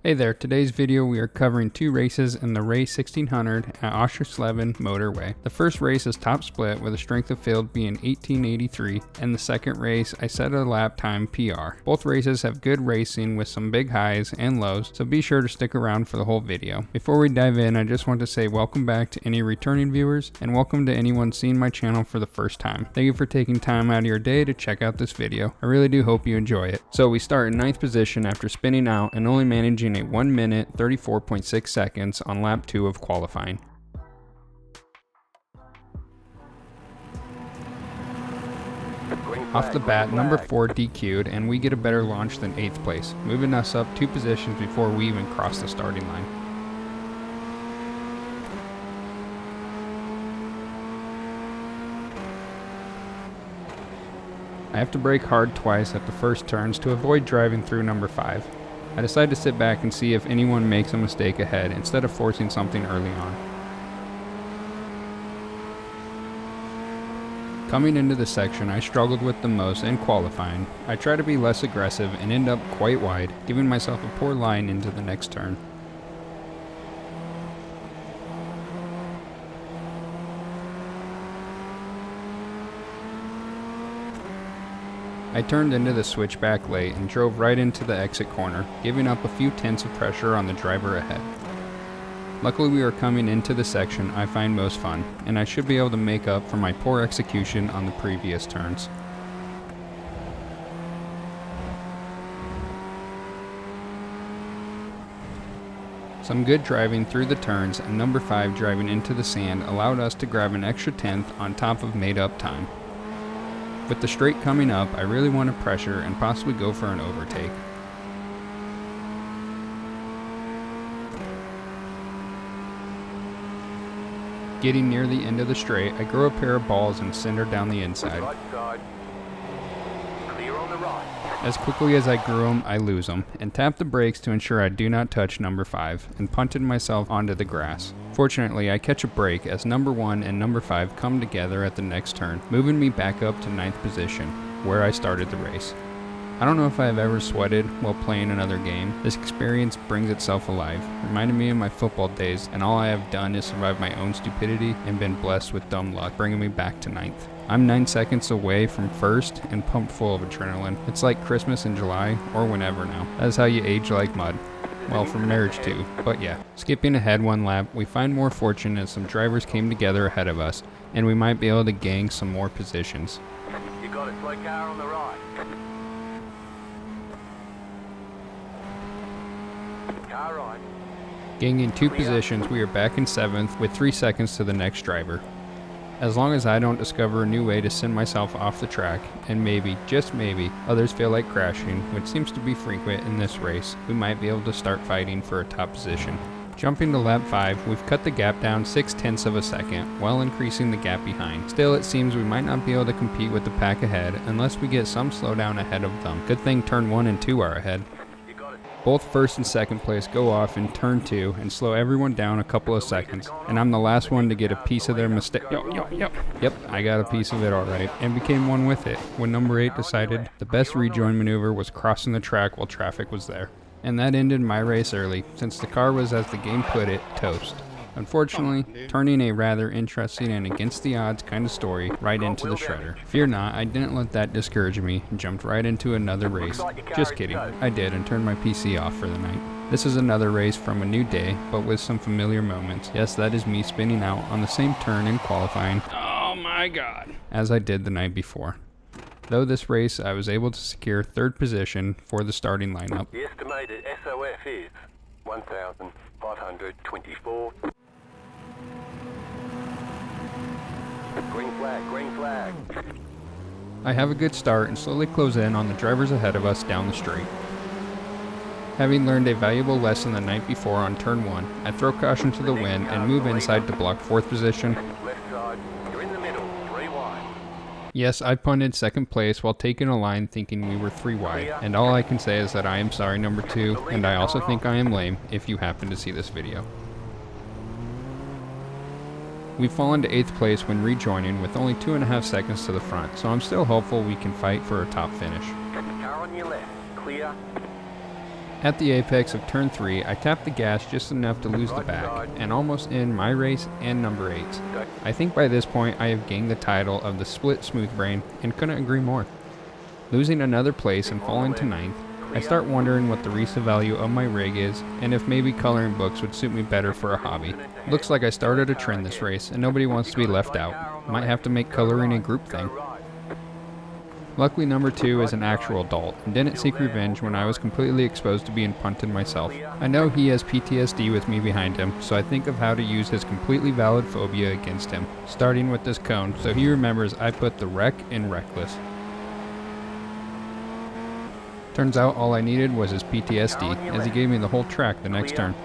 Hey there, today's video we are covering two races in the Race 1600 at Oschersleben Motorway. The first race is top split with a strength of field being 1883, and the second race I set a lap time PR. Both races have good racing with some big highs and lows, so be sure to stick around for the whole video. Before we dive in, I just want to say welcome back to any returning viewers, and welcome to anyone seeing my channel for the first time. Thank you for taking time out of your day to check out this video. I really do hope you enjoy it. So we start in 9th position after spinning out and only managing a 1 minute 34.6 seconds on lap 2 of qualifying. Off the bat, number 4 DQ'd and we get a better launch than 8th place, moving us up 2 positions before we even cross the starting line. I have to brake hard twice at the first turns to avoid driving through number 5. I decide to sit back and see if anyone makes a mistake ahead instead of forcing something early on. Coming into the section I struggled with the most in qualifying, I try to be less aggressive and end up quite wide, giving myself a poor line into the next turn. I turned into the switchback late and drove right into the exit corner, giving up a few tenths of pressure on the driver ahead. Luckily we are coming into the section I find most fun, and I should be able to make up for my poor execution on the previous turns. Some good driving through the turns and number 5 driving into the sand allowed us to grab an extra tenth on top of made up time. With the straight coming up, I really want to pressure and possibly go for an overtake. Getting near the end of the straight, I grow a pair of balls and send her down the inside. As quickly as I grew them, I lose them, and tap the brakes to ensure I do not touch number 5, and punted myself onto the grass. Fortunately, I catch a break as number 1 and number 5 come together at the next turn, moving me back up to 9th position, where I started the race. I don't know if I have ever sweated while playing another game. This experience brings itself alive, reminding me of my football days, and all I have done is survive my own stupidity and been blessed with dumb luck, bringing me back to 9th. I'm 9 seconds away from first and pumped full of adrenaline. It's like Christmas in July or whenever now. That is how you age like mud. Well, from marriage too, but yeah. Skipping ahead one lap, we find more fortune as some drivers came together ahead of us, and we might be able to gain some more positions. You got a slow car on the right. Car right. Gaining 2 positions, we are back in 7th with 3 seconds to the next driver. As long as I don't discover a new way to send myself off the track, and maybe, just maybe, others feel like crashing, which seems to be frequent in this race, we might be able to start fighting for a top position. Jumping to lap 5, we've cut the gap down 6 tenths of a second, while increasing the gap behind. Still, it seems we might not be able to compete with the pack ahead unless we get some slowdown ahead of them. Good thing turn 1 and 2 are ahead. Both first and second place go off in turn 2 and slow everyone down a couple of seconds, and I'm the last one to get a piece of their mistake. Yep, I got a piece of it alright, and became one with it, when number 8 decided the best rejoin maneuver was crossing the track while traffic was there. And that ended my race early, since the car was, as the game put it, toast. Unfortunately, turning a rather interesting and against the odds kind of story right into the shredder. Fear not, I didn't let that discourage me and jumped right into another race. Just kidding, I did, and turned my PC off for the night. This is another race from a new day, but with some familiar moments. Yes, that is me spinning out on the same turn in qualifying, oh my god, as I did the night before. Though this race, I was able to secure 3rd position for the starting lineup. The estimated SOF is 1,524. Green flag, green flag. I have a good start and slowly close in on the drivers ahead of us down the straight. Having learned a valuable lesson the night before on turn 1, I throw caution to the wind and move inside to block 4th position. Left side, you're in the middle, 3 wide. Yes, I punted 2nd place while taking a line thinking we were 3 wide, and all I can say is that I am sorry number 2, and I also think I am lame if you happen to see this video. We've fallen to 8th place when rejoining with only 2.5 seconds to the front, so I'm still hopeful we can fight for a top finish. Car on your left, clear. At the apex of turn 3, I tapped the gas just enough to lose the back, and almost in my race and number 8's. I think by this point I have gained the title of the split smooth brain, and couldn't agree more. Losing another place and falling to 9th, I start wondering what the resale value of my rig is, and if maybe coloring books would suit me better for a hobby. Looks like I started a trend this race, and nobody wants to be left out. Might have to make coloring a group thing. Luckily number 2 is an actual adult, and didn't seek revenge when I was completely exposed to being punted myself. I know he has PTSD with me behind him, so I think of how to use his completely valid phobia against him, starting with this cone, so he remembers I put the wreck in reckless. Turns out all I needed was his PTSD, as he gave me the whole track the next turn.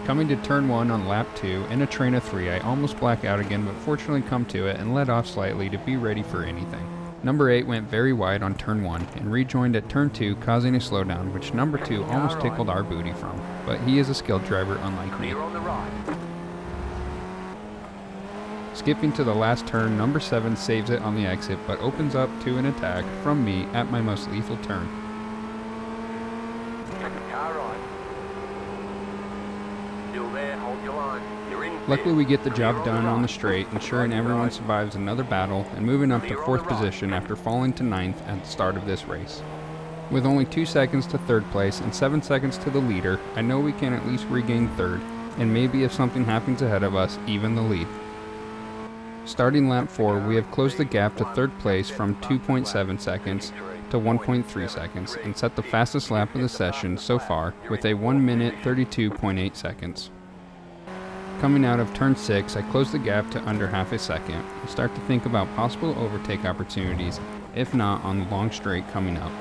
Coming to turn 1 on lap 2, in a train of 3, I almost black out again, but fortunately come to it and let off slightly to be ready for anything. Number 8 went very wide on turn 1, and rejoined at turn 2, causing a slowdown, which number 2 almost tickled our booty from, but he is a skilled driver unlike me. Skipping to the last turn, number 7 saves it on the exit, but opens up to an attack from me at my most lethal turn. Luckily we get the job done on the straight, ensuring everyone survives another battle and moving up to 4th position after falling to 9th at the start of this race. With only 2 seconds to 3rd place and 7 seconds to the leader, I know we can at least regain 3rd, and maybe if something happens ahead of us, even the lead. Starting lap 4, we have closed the gap to 3rd place from 2.7 seconds to 1.3 seconds and set the fastest lap of the session so far with a 1 minute 32.8 seconds. Coming out of turn 6, I close the gap to under half a second and start to think about possible overtake opportunities, if not on the long straight coming up.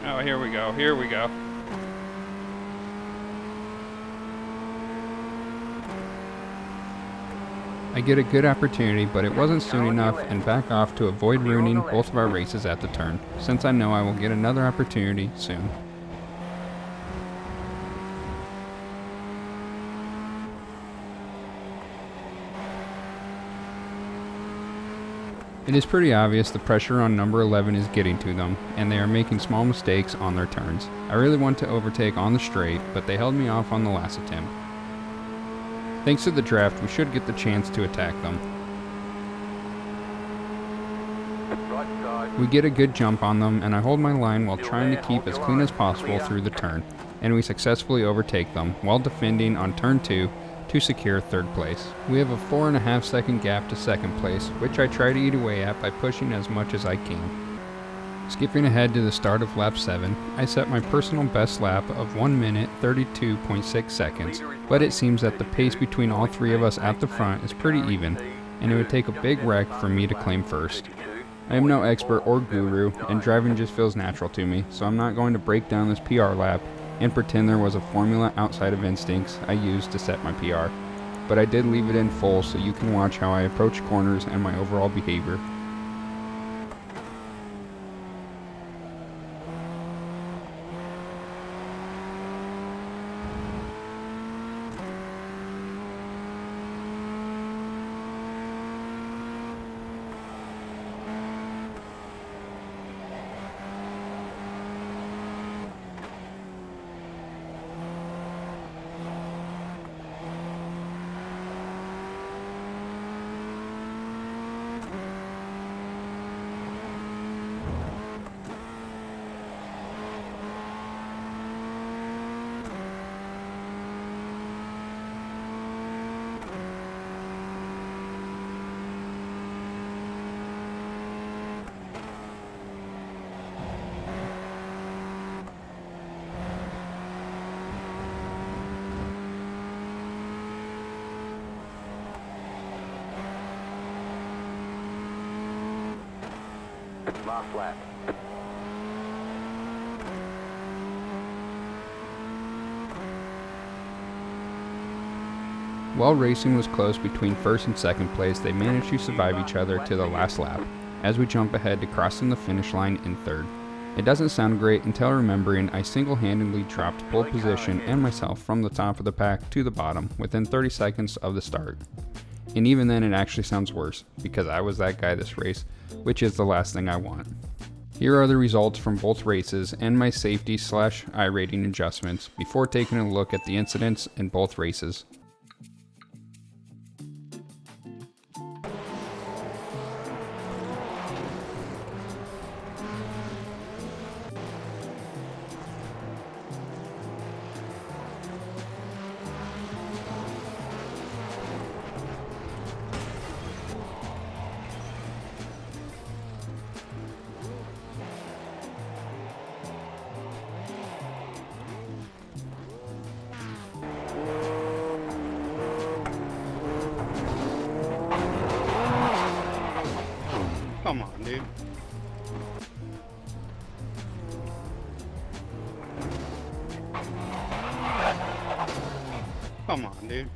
Oh, here we go. I get a good opportunity, but it wasn't soon enough, and back off to avoid ruining both of our races at the turn, since I know I will get another opportunity soon. It is pretty obvious the pressure on number 11 is getting to them, and they are making small mistakes on their turns. I really want to overtake on the straight, but they held me off on the last attempt. Thanks to the draft, we should get the chance to attack them. We get a good jump on them, and I hold my line while trying to keep as clean as possible through the turn, and we successfully overtake them, while defending on turn 2 to secure 3rd place. We have a 4.5 second gap to 2nd place, which I try to eat away at by pushing as much as I can. Skipping ahead to the start of lap 7, I set my personal best lap of 1 minute 32.6 seconds, but it seems that the pace between all 3 of us at the front is pretty even, and it would take a big wreck for me to claim first. I am no expert or guru, and driving just feels natural to me, so I'm not going to break down this PR lap and pretend there was a formula outside of instincts I used to set my PR, but I did leave it in full so you can watch how I approach corners and my overall behavior. Last lap. While racing was close between 1st and 2nd place, they managed to survive each other to the last lap, as we jump ahead to crossing the finish line in 3rd. It doesn't sound great until remembering I single-handedly dropped pole position and myself from the top of the pack to the bottom within 30 seconds of the start. And even then it actually sounds worse, because I was that guy this race, which is the last thing I want. Here are the results from both races and my safety / iRating adjustments before taking a look at the incidents in both races. Come on, dude. Come on, dude.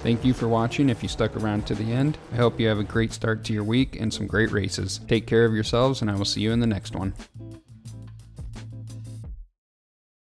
Thank you for watching if you stuck around to the end. I hope you have a great start to your week and some great races. Take care of yourselves, and I will see you in the next one.